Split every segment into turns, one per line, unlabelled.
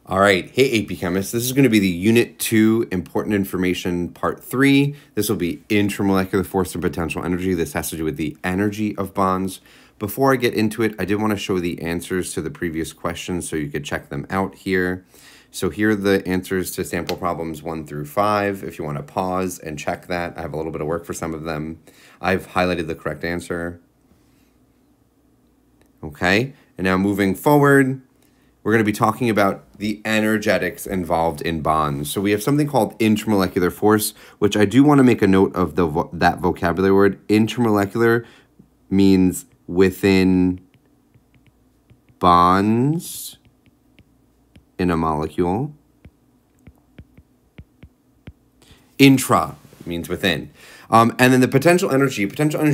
All right, hey AP Chemists, this is going to be the Unit 2 Important Information Part 3. This will be intramolecular force and potential energy. This has to do with the energy of bonds. Before I get into it, I did want to show the answers to the previous questions so you could check them out here. So here are the answers to sample problems 1 through 5. If you want to pause and check that, I have a little bit of work for some of them. I've highlighted the correct answer. Okay, and now moving forward, we're going to be talking about the energetics involved in bonds. So we have something called intramolecular force, which I do want to make a note of that vocabulary word. Intramolecular means within bonds in a molecule. Intra means within. And then the potential energy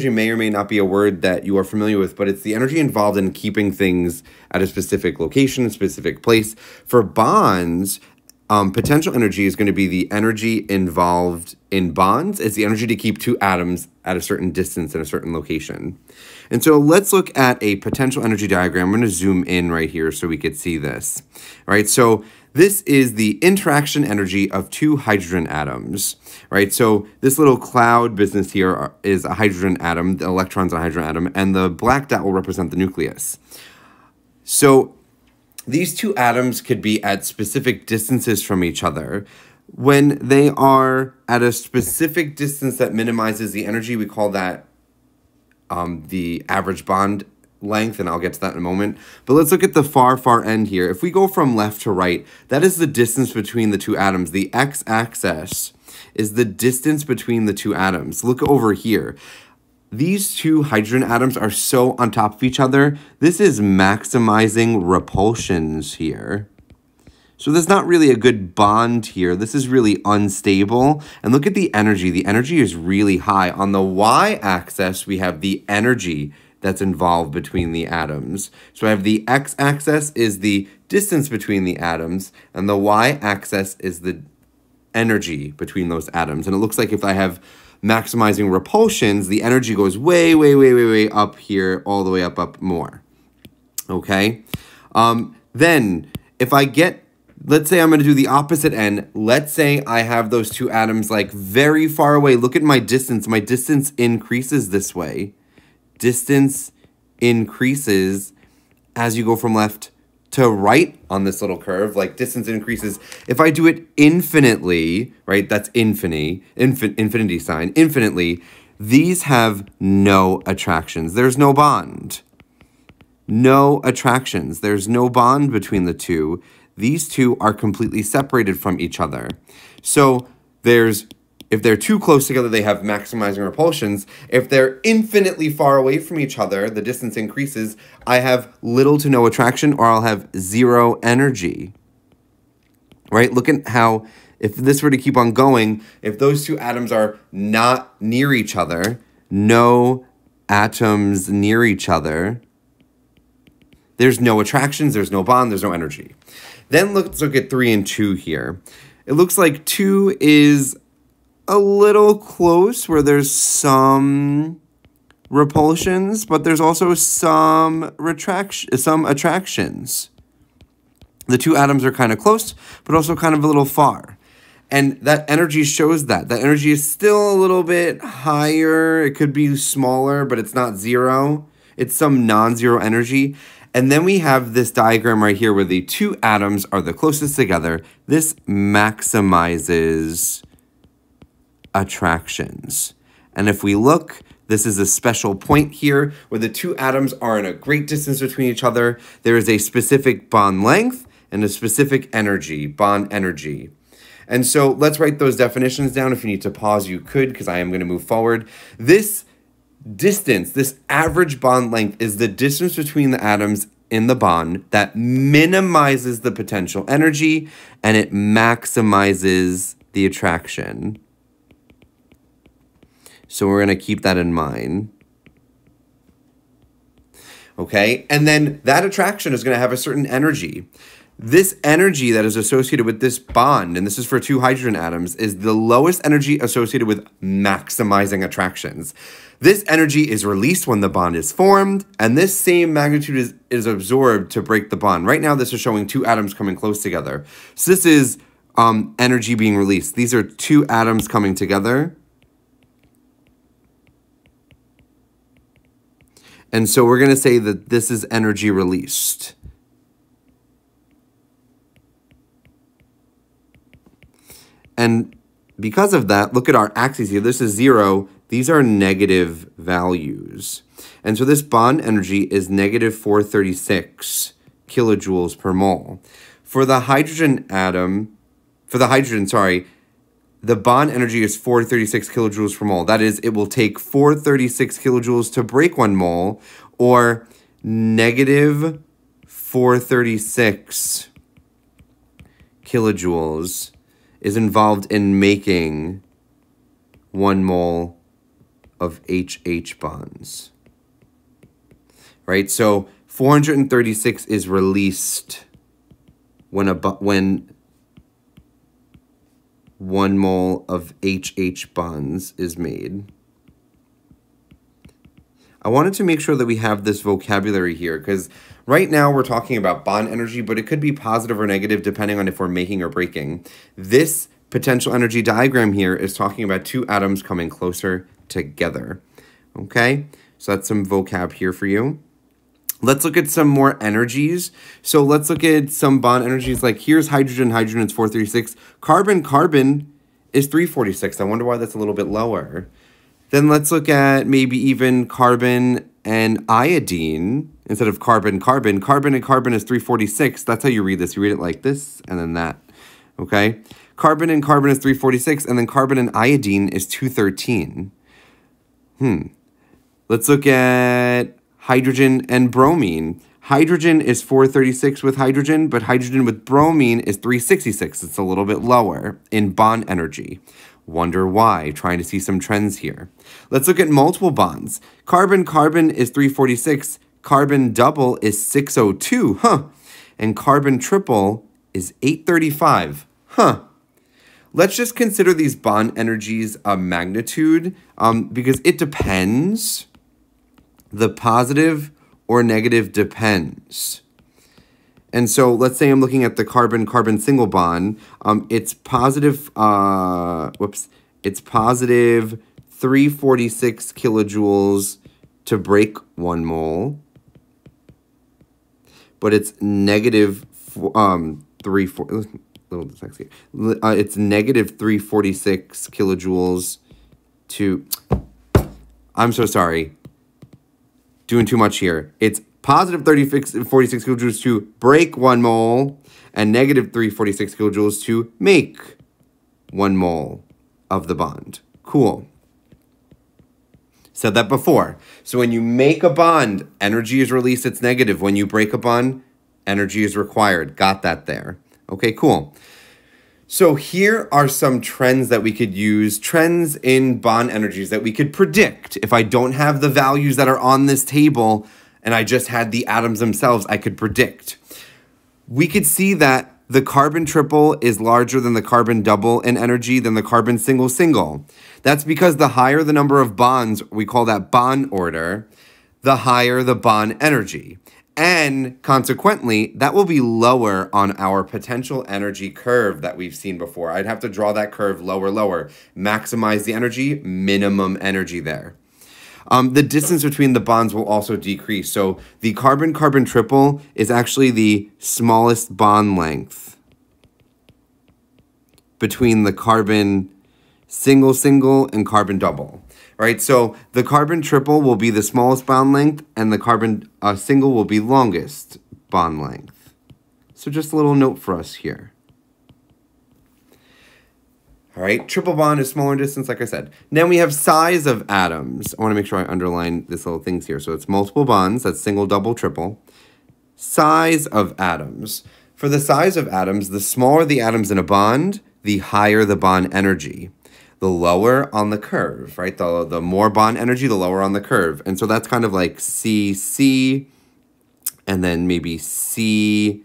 may or may not be a word that you are familiar with, but it's the energy involved in keeping things at a specific location, a specific place. For bonds, potential energy is going to be the energy involved in bonds. It's the energy to keep two atoms at a certain distance in a certain location. And so let's look at a potential energy diagram. I'm going to zoom in right here so we could see this. All right, so this is the interaction energy of two hydrogen atoms, right? So this little cloud business here is a hydrogen atom, the electron's a hydrogen atom, and the black dot will represent the nucleus. So these two atoms could be at specific distances from each other. When they are at a specific distance that minimizes the energy, we call that the average bond length, and I'll get to that in a moment. But let's look at the far end here. If we go from left to right, that is the distance between the two atoms. The x-axis is the distance between the two atoms. Look over here. These two hydrogen atoms are so on top of each other. This is maximizing repulsions here. So there's not really a good bond here. This is really unstable. And look at the energy. The energy is really high. On the y-axis, we have the energy that's involved between the atoms. So I have the x-axis is the distance between the atoms, and the y-axis is the energy between those atoms. And it looks like if I have maximizing repulsions, the energy goes way up here, all the way up more. Okay? Then, if I get, let's say I'm going to do the opposite end. Let's say I have those two atoms like very far away. Look at my distance. My distance increases this way. Distance increases as you go from left to right on this little curve, like distance increases. If I do it infinitely, right, that's infinity sign, infinitely, these have no attractions. There's no bond. No attractions. There's no bond between the two. These two are completely separated from each other. So if they're too close together, they have maximizing repulsions. If they're infinitely far away from each other, the distance increases, I have little to no attraction, or I'll have zero energy. Right? Look at how, if this were to keep on going, if those two atoms are not near each other, no atoms near each other, there's no attractions, there's no bond, there's no energy. Then let's look at 3 and 2 here. It looks like 2 is a little close where there's some repulsions, but there's also some attractions. The two atoms are kind of close, but also kind of a little far. And that energy shows that. That energy is still a little bit higher. It could be smaller, but it's not zero. It's some non-zero energy. And then we have this diagram right here where the two atoms are the closest together. This maximizes attractions. And if we look, this is a special point here where the two atoms are in a great distance between each other. There is a specific bond length and a specific energy, bond energy. And so let's write those definitions down. If you need to pause, you could, because I am going to move forward. This distance, this average bond length, is the distance between the atoms in the bond that minimizes the potential energy and it maximizes the attraction. So we're going to keep that in mind. Okay, and then that attraction is going to have a certain energy. This energy that is associated with this bond, and this is for two hydrogen atoms, is the lowest energy associated with maximizing attractions. This energy is released when the bond is formed, and this same magnitude is absorbed to break the bond. Right now, this is showing two atoms coming close together. So this is energy being released. These are two atoms coming together. And so we're going to say that this is energy released. And because of that, look at our axes here. This is 0. These are negative values. And so this bond energy is negative 436 kilojoules per mole. For the hydrogen, the bond energy is 436 kilojoules per mole. That is, it will take 436 kilojoules to break 1 mole, or negative 436 kilojoules is involved in making 1 mole of HH bonds. Right? So 436 is released when 1 mole of HH bonds is made. I wanted to make sure that we have this vocabulary here, because right now we're talking about bond energy, but it could be positive or negative depending on if we're making or breaking. This potential energy diagram here is talking about two atoms coming closer together. Okay, so that's some vocab here for you. Let's look at some more energies. So let's look at some bond energies. Like here's hydrogen. Hydrogen is 436. Carbon. Carbon is 346. I wonder why that's a little bit lower. Then let's look at maybe even carbon and iodine instead of carbon. Carbon. Carbon and carbon is 346. That's how you read this. You read it like this and then that. Okay. Carbon and carbon is 346, and then carbon and iodine is 213. Let's look at hydrogen and bromine. Hydrogen is 436 with hydrogen, but hydrogen with bromine is 366. It's a little bit lower in bond energy. Wonder why? Trying to see some trends here. Let's look at multiple bonds. Carbon-carbon is 346. Carbon double is 602. And carbon triple is 835. Let's just consider these bond energies a magnitude because it depends. The positive or negative depends. And so let's say I'm looking at the carbon-carbon single bond. It's positive, it's positive 346 kilojoules to break 1 mole. But it's negative it's negative 346 kilojoules to, I'm so sorry, doing too much here. It's positive 46 kilojoules to break 1 mole and negative 346 kilojoules to make 1 mole of the bond. Cool. Said that before. So when you make a bond, energy is released, it's negative. When you break a bond, energy is required. Got that there. Okay, cool. So here are some trends that we could use, trends in bond energies that we could predict. If I don't have the values that are on this table and I just had the atoms themselves, I could predict. We could see that the carbon triple is larger than the carbon double in energy than the carbon single single. That's because the higher the number of bonds, we call that bond order, the higher the bond energy. And consequently, that will be lower on our potential energy curve that we've seen before. I'd have to draw that curve lower, lower. Maximize the energy, minimum energy there. The distance between the bonds will also decrease. So the carbon-carbon triple is actually the smallest bond length between the carbon single-single and carbon double. Right, so the carbon triple will be the smallest bond length, and the carbon single will be longest bond length. So just a little note for us here. All right, triple bond is smaller distance, like I said. Now we have size of atoms. I want to make sure I underline this little things here. So it's multiple bonds, that's single, double, triple. Size of atoms. For the size of atoms, the smaller the atoms in a bond, the higher the bond energy. The lower on the curve, right? The more bond energy, the lower on the curve. And so that's kind of like CC, and then maybe CB,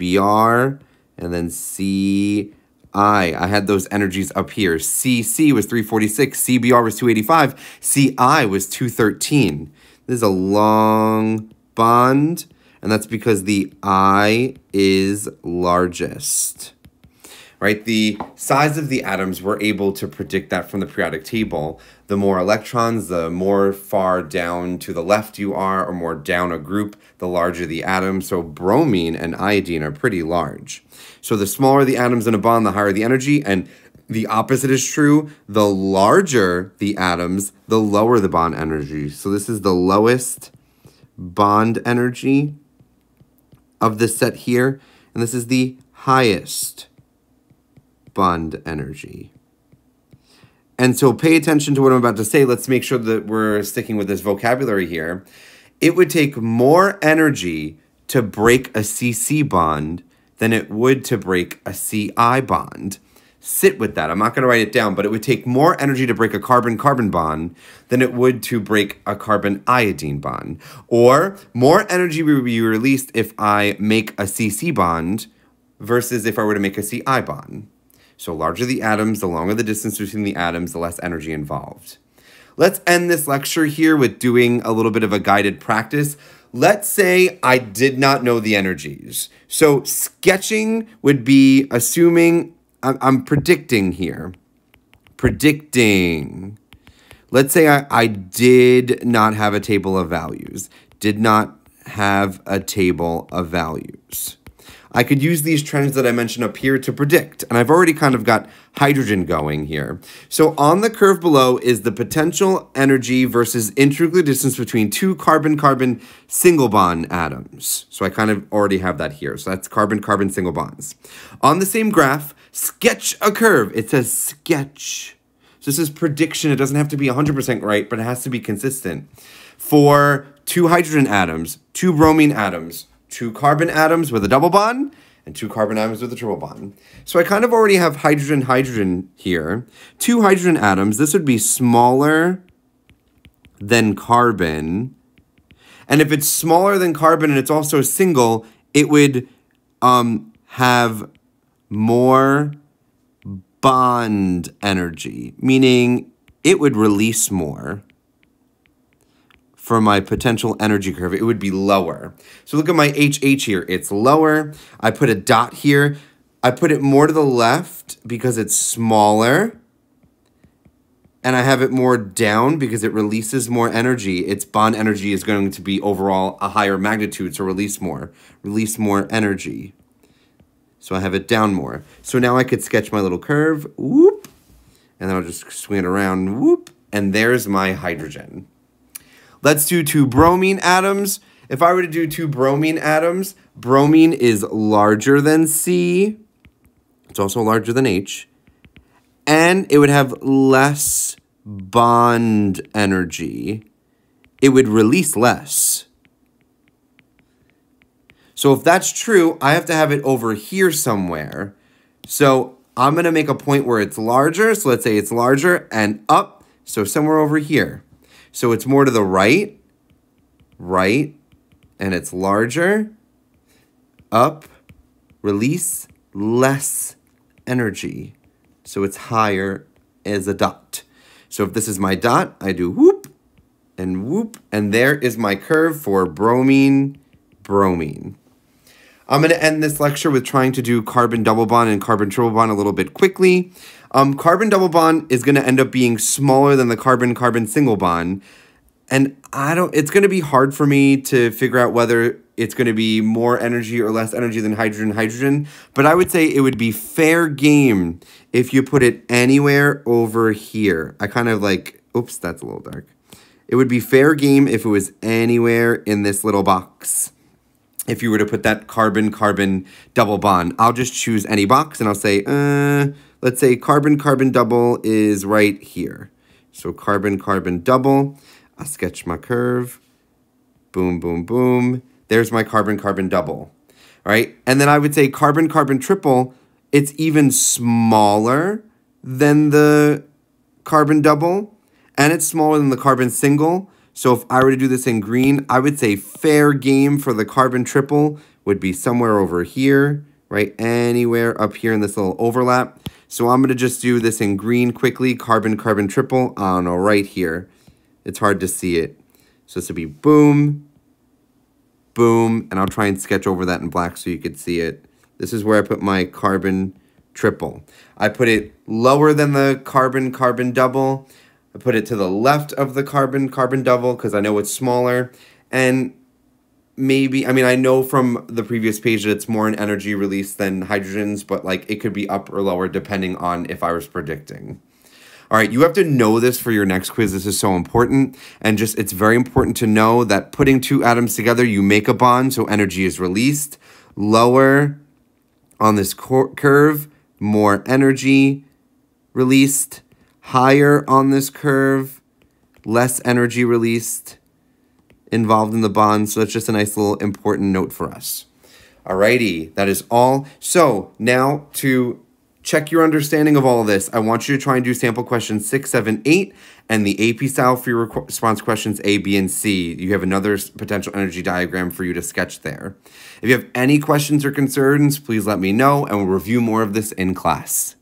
Br, and then Ci. I had those energies up here. Cc was 346, Cbr was 285, Ci was 213. This is a long bond, and that's because the I is largest. Right? The size of the atoms, we're able to predict that from the periodic table. The more electrons, the more far down to the left you are, or more down a group, the larger the atom. So bromine and iodine are pretty large. So the smaller the atoms in a bond, the higher the energy, and the opposite is true. The larger the atoms, the lower the bond energy. So this is the lowest bond energy of this set here, and this is the highest bond energy. And so pay attention to what I'm about to say. Let's make sure that we're sticking with this vocabulary here. It would take more energy to break a CC bond than it would to break a CI bond. Sit with that. I'm not going to write it down, but it would take more energy to break a carbon-carbon bond than it would to break a carbon-iodine bond. Or more energy would be released if I make a CC bond versus if I were to make a CI bond. So larger the atoms, the longer the distance between the atoms, the less energy involved. Let's end this lecture here with doing a little bit of a guided practice. Let's say I did not know the energies. So sketching would be assuming, I'm predicting here. Predicting. Let's say I did not have a table of values. Did not have a table of values. I could use these trends that I mentioned up here to predict, and I've already kind of got hydrogen going here. So on the curve below is the potential energy versus internuclear distance between two carbon-carbon single bond atoms. So I kind of already have that here. So that's carbon-carbon single bonds. On the same graph, sketch a curve. It says sketch. So this is prediction. It doesn't have to be 100% right, but it has to be consistent. For two hydrogen atoms, two bromine atoms, two carbon atoms with a double bond, and two carbon atoms with a triple bond. So I kind of already have hydrogen here. Two hydrogen atoms, this would be smaller than carbon. And if it's smaller than carbon and it's also single, it would have more bond energy, meaning it would release more. For my potential energy curve, it would be lower. So look at my HH here. It's lower. I put a dot here. I put it more to the left because it's smaller. And I have it more down because it releases more energy. Its bond energy is going to be overall a higher magnitude, so release more energy. So I have it down more. So now I could sketch my little curve, whoop, and then I'll just swing it around, whoop, and there's my hydrogen. Let's do two bromine atoms. If I were to do two bromine atoms, bromine is larger than C. It's also larger than H. And it would have less bond energy. It would release less. So if that's true, I have to have it over here somewhere. So I'm going to make a point where it's larger. So let's say it's larger and up. So somewhere over here. So it's more to the right, and it's larger, up, release, less energy. So it's higher as a dot. So if this is my dot, I do whoop, and there is my curve for bromine, bromine. I'm going to end this lecture with trying to do carbon double bond and carbon triple bond a little bit quickly. Carbon double bond is going to end up being smaller than the carbon-carbon single bond. And it's going to be hard for me to figure out whether it's going to be more energy or less energy than hydrogen. But I would say it would be fair game if you put it anywhere over here. I kind of like, oops, that's a little dark. It would be fair game if it was anywhere in this little box. If you were to put that carbon-carbon double bond, I'll just choose any box and I'll say, let's say carbon-carbon double is right here. So carbon-carbon double, I'll sketch my curve, boom, boom, boom. There's my carbon-carbon double, all right? And then I would say carbon-carbon triple, it's even smaller than the carbon double, and it's smaller than the carbon single. So if I were to do this in green, I would say fair game for the carbon triple would be somewhere over here, right? Anywhere up here in this little overlap. So I'm going to just do this in green quickly, carbon-carbon triple, I don't know, right here. It's hard to see it. So this would be boom, boom, and I'll try and sketch over that in black so you could see it. This is where I put my carbon triple. I put it lower than the carbon-carbon double. I put it to the left of the carbon-carbon double because I know it's smaller. And maybe, I mean, I know from the previous page that it's more in energy release than hydrogens, but like it could be up or lower depending on if I was predicting. All right, you have to know this for your next quiz. This is so important. And just, it's very important to know that putting two atoms together, you make a bond, so energy is released. Lower on this curve, more energy released. Higher on this curve, less energy released involved in the bond. So that's just a nice little important note for us. Alrighty, that is all. So now to check your understanding of all of this, I want you to try and do sample questions 6, 7, 8, and the AP style for your response questions A, B, and C. You have another potential energy diagram for you to sketch there. If you have any questions or concerns, please let me know, and we'll review more of this in class.